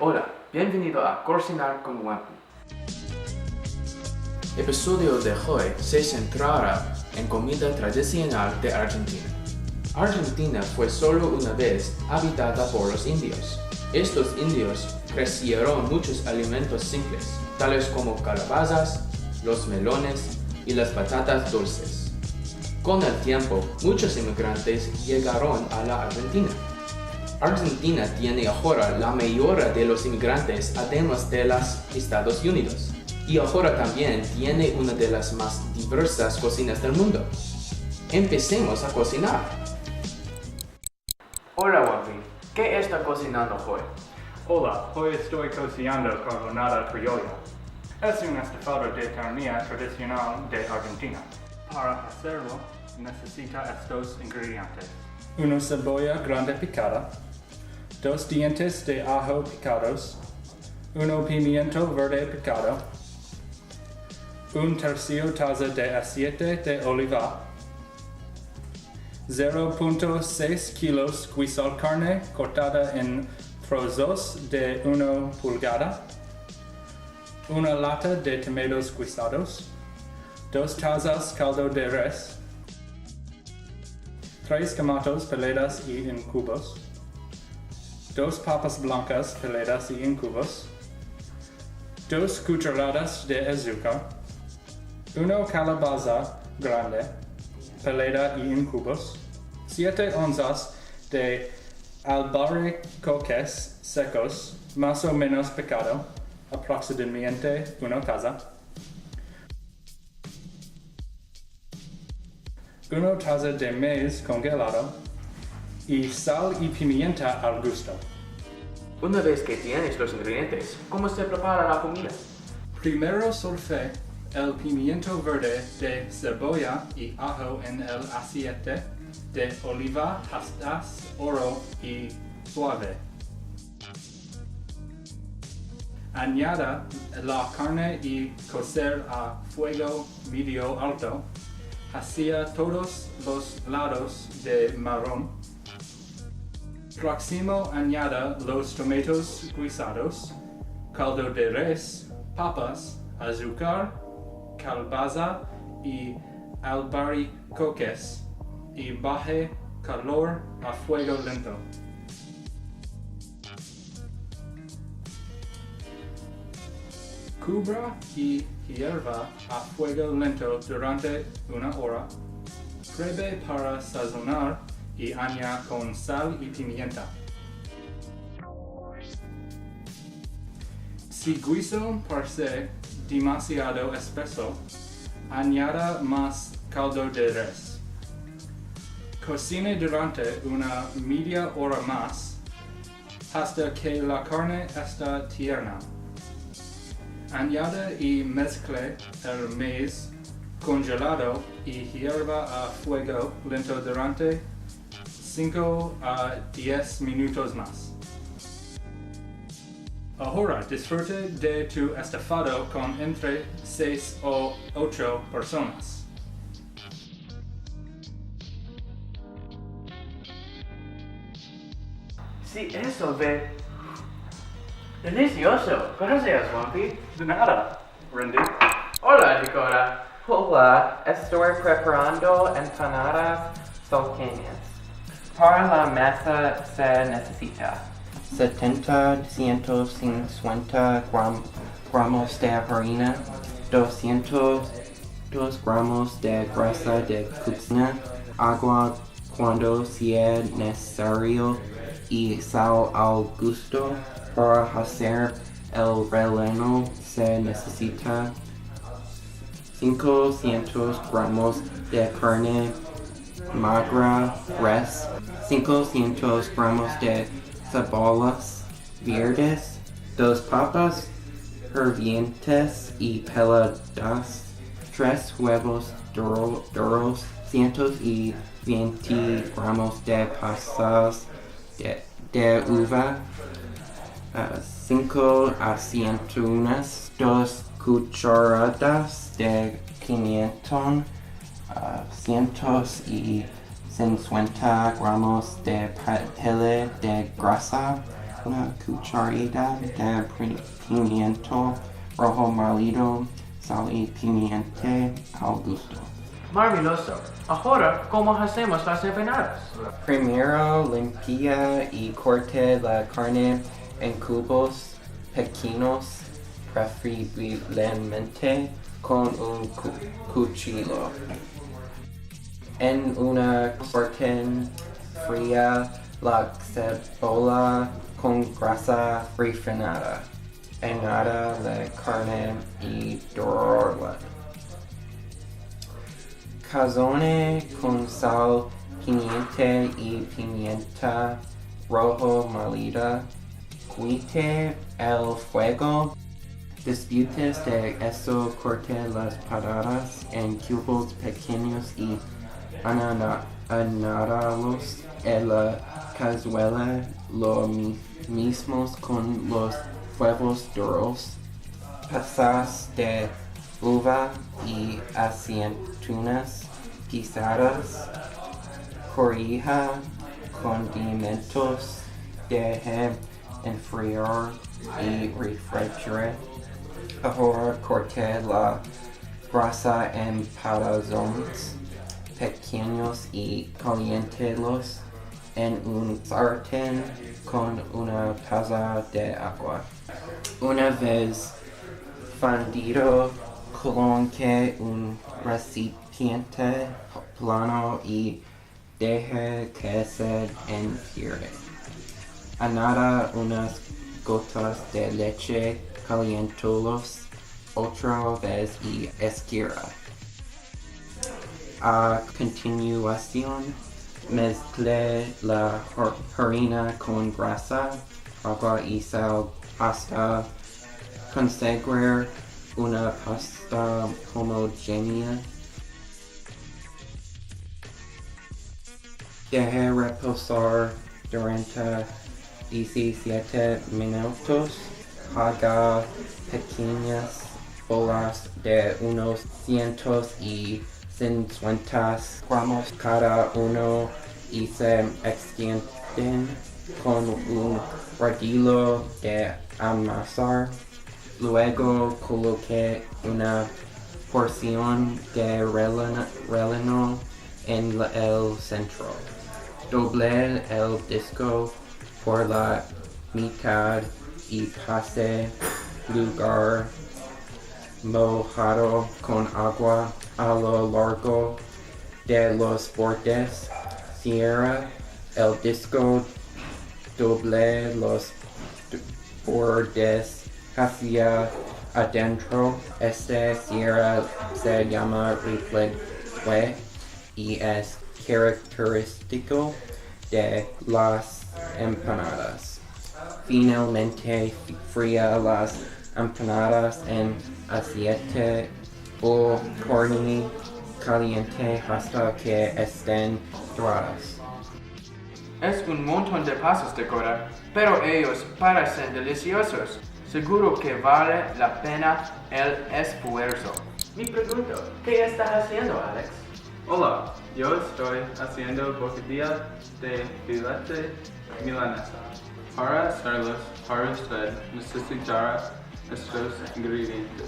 Hola, bienvenido a Cocinar con Wumpy. El episodio de hoy se centrará en comida tradicional de Argentina. Argentina fue solo una vez habitada por los indios. Estos indios crecieron muchos alimentos simples, tales como calabazas, los melones y las patatas dulces. Con el tiempo, muchos inmigrantes llegaron a la Argentina. Argentina tiene ahora la mayoría de los inmigrantes además de los Estados Unidos. Y ahora también tiene una de las más diversas cocinas del mundo. Empecemos a cocinar. Hola Wumpy, ¿qué está cocinando hoy? Hola, hoy estoy cocinando carbonara criolla. Es un estofado de carne tradicional de Argentina. Para hacerlo, necesita estos ingredientes. Una cebolla grande picada, 2 dientes de ajo picados, 1 pimiento verde picado, 1/3 taza de aceite de oliva, 0.6 kilos guisal carne cortada en trozos de 1 pulgada, una lata de tomatos guisados, 2 tazas caldo de res, 3 tomatos peladas y en cubos, 2 papas blancas peladas y en cubos, 2 cucharadas de azúcar, 1 calabaza grande pelada y en cubos, 7 onzas de albaricoques secos, más o menos picado, aproximadamente 1 taza, 1 taza de maíz congelado y sal y pimienta al gusto. Una vez que tienes los ingredientes, ¿cómo se prepara la comida? Primero sofré el pimiento verde de cebolla y ajo en el aceite de oliva hasta oro y suave. Añada la carne y cocer a fuego medio alto hacia todos los lados de marrón. Próximo añada los tomatos guisados, caldo de res, papas, azúcar, calabaza y albaricoques y baje calor a fuego lento. Cubra y hierva a fuego lento durante 1 hora. Pruebe para sazonar y añada con sal y pimienta. Si guiso parece demasiado espeso, añada más caldo de res. Cocine durante una media hora más hasta que la carne está tierna. Añada y mezcle el maíz congelado y hierva a fuego lento durante 5 a 10 minutos más. Ahora disfrute de tu estofado con entre 6 o 8 personas. Sí, eso ve delicioso. Gracias, Wumpy. De nada, Randy. Hola, Dakota. Hola, estoy preparando empanadas salteñas. Para la masa se necesita 150 gramos de harina, 200 gramos de grasa de cocina, agua cuando sea necesario y sal al gusto. Para hacer el relleno se necesita 500 gramos de carne magra res, 500 gramos de cebollas verdes, 2 papas hirvientes y peladas, 3 huevos duros, 120 gramos de pasas de uva, 5 aceitunas, 2 cucharadas de pimentón, 150 gramos de pastel de grasa, una cucharada de pimiento rojo molido, sal y pimienta al gusto. Maravilloso. Ahora, ¿cómo hacemos las empanadas? Primero limpia y corte la carne en cubos pequeños, preferiblemente con un cuchillo. En una sartén fría, la cebolla con grasa refinada. Añada la carne y dorarla. Sazone con sal, pimienta y pimienta rojo molida. Quite el fuego. Después de eso corte las patatas en cubos pequeños y añadirlos en la cazuela, lo mismo con los huevos duros, pasas de uva y aceitunas pisadas, corrija, condimentos, deje enfriar y refrigerar. Ahora corte la grasa en pedazos pequeños y caliéntelos en un sartén con una taza de agua. Una vez fundido, coloque un recipiente plano y deje que se enfríe. Añada unas gotas de leche, caliéntalos otra vez y esquira. A continuación, mezcle la harina con grasa, agua y sal hasta conseguir una pasta homogénea. Deje reposar durante 17 minutos. Haga pequeñas bolas de unos 150 gramos cada uno y se extienden con un rodillo de amasar. Luego coloque una porción de relleno en el centro. Doble el disco por la mitad y pase lugar mojado con agua a lo largo de los bordes. Cierra el disco, doble los bordes hacia adentro. Este cierre se llama rifle y es característico de las empanadas. Finalmente fría las empanadas en aceite o carne caliente hasta que estén doradas. Es un montón de pasos de Cora, pero ellos parecen deliciosos. Seguro que vale la pena el esfuerzo. Me pregunto, ¿qué estás haciendo, Alex? Hola, yo estoy haciendo bocadillas de filete milanesa. Para hacerlos, para usted necesitará estos ingredientes: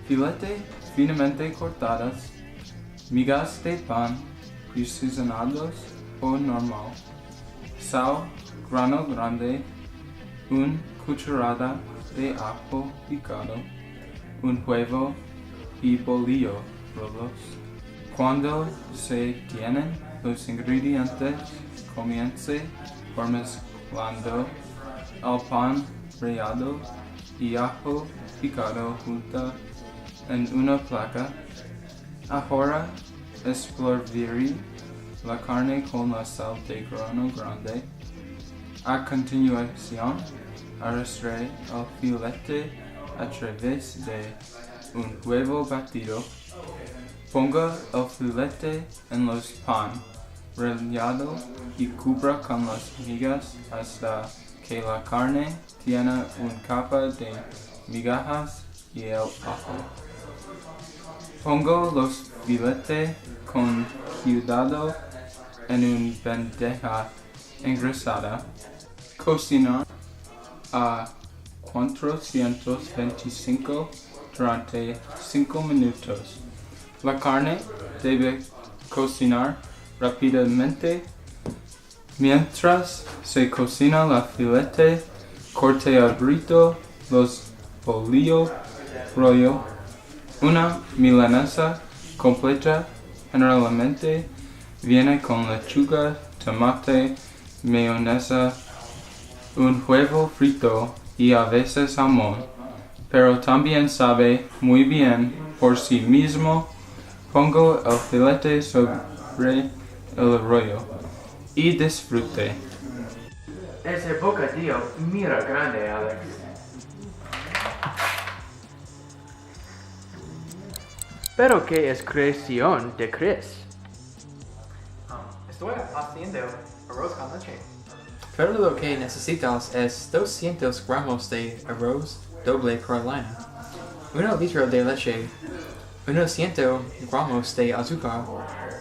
filete finamente cortadas, migas de pan precisionados o normal, sal, grano grande, una cucharada de ajo picado, un huevo y bolillo rolos. Cuando se tienen los ingredientes, comience por mezclando el pan rallado y ajo picado junto en una placa. Ahora espolvorear la carne con la sal de grano grande. A continuación, arrastre el filete a través de un huevo batido. Ponga el filete en los pan rallado y cubra con las migas hasta que la carne tiene una capa de migajas y el ajo. Pongo los filetes con cuidado en una bandeja engrasada. Cocinar a 425 durante 5 minutos. La carne debe cocinar rápidamente. Mientras se cocina la filete, corte el burrito, los bolillos, rollo. Una milanesa completa generalmente viene con lechuga, tomate, mayonesa, un huevo frito y a veces jamón, pero también sabe muy bien por sí mismo. Pongo el filete sobre el rollo y disfrute. Ese bocadillo mira grande, Alex. ¿Pero qué es creación de Chris? Estoy haciendo arroz con leche. Pero lo que necesitas es 200 gramos de arroz doble Carolina, 1 litro de leche, 100 gramos de azúcar,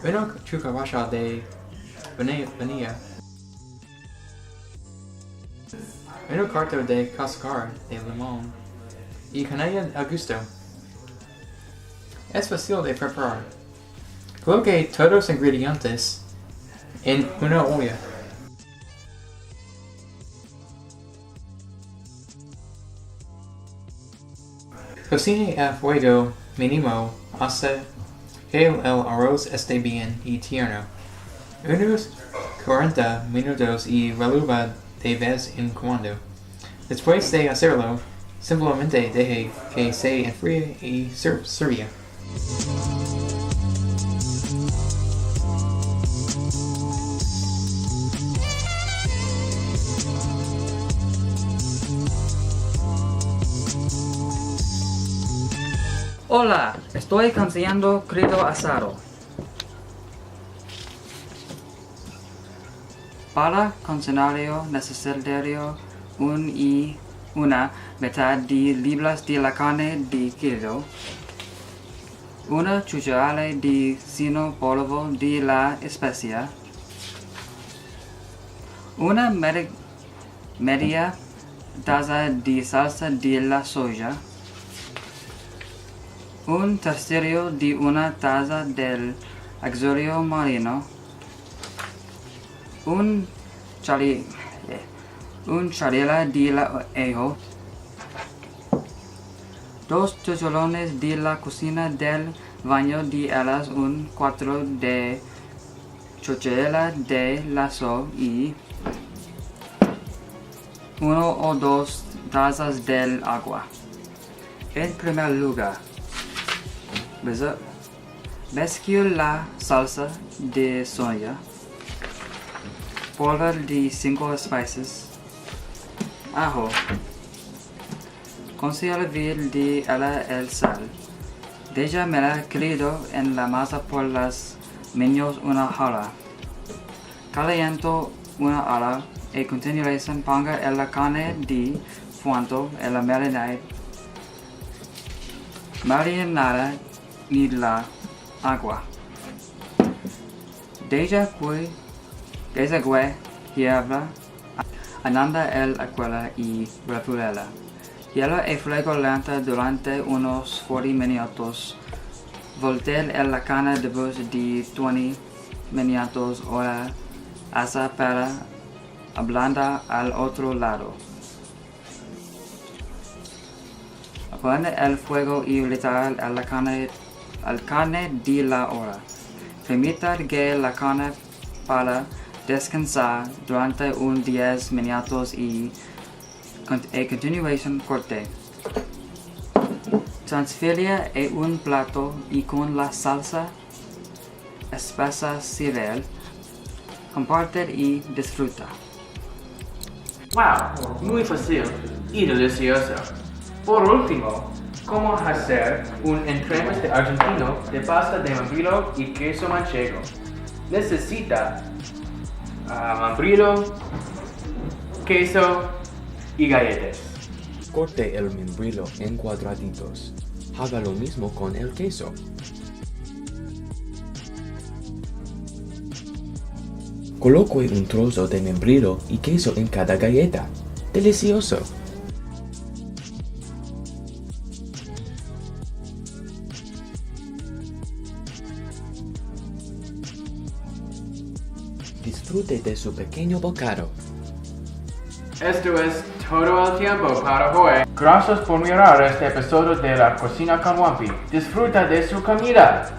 1 cucaracha de vainilla, 1 cuarto de cáscara de limón y canela al gusto. Es fácil de preparar. Coloque todos los ingredientes en una olla. Cocine a fuego mínimo hasta que el arroz esté bien y tierno. Unos 40 minutos y revuelva de vez en cuando. Después de hacerlo, simplemente deje que se enfríe y sirva. Hola, estoy cocinando crido asado. Para cocinarlo necesitario una mitad de libras de la carne de crido, una cucharada de sino polvo de la especia, una media taza de salsa de la soja, un tercio de una taza del axorio marino, un charela de la ajo, 2 cucharones de la cocina del baño de alas, un 4 de cucharela de la sal y 1 o 2 tazas del agua. En primer lugar, mezclo la salsa de soja, polvo de 5 especies, ajo, conservar de el sal. Deja mezclar crido en la masa por las menos una hora. Caliento una hora y a continuación ponga la carne de fuego en la marinada y la agua. Deja que hierva, ananda el agua y revuelva. Hielo a fuego lento durante unos 40 minutos. Voltea la carne después de 20 minutos o asa para ablandar al otro lado. Pone el fuego y retira la carne de la hora. Permita que la carne para descansar durante unos 10 minutos y a continuación corte. Transfiere a un plato y con la salsa espesa sirve. Comparte y disfruta. ¡Wow! Muy fácil y delicioso. Por último, ¿cómo hacer un entremés de argentino de pasta de membrillo y queso manchego? Necesita membrillo, queso y galletas. Corte el membrillo en cuadraditos. Haga lo mismo con el queso. Coloque un trozo de membrillo y queso en cada galleta. ¡Delicioso! disfrute de su pequeño bocado. Esto es todo el tiempo para hoy. Gracias por mirar este episodio de la Cocina con Wumpy. Disfruta de su comida.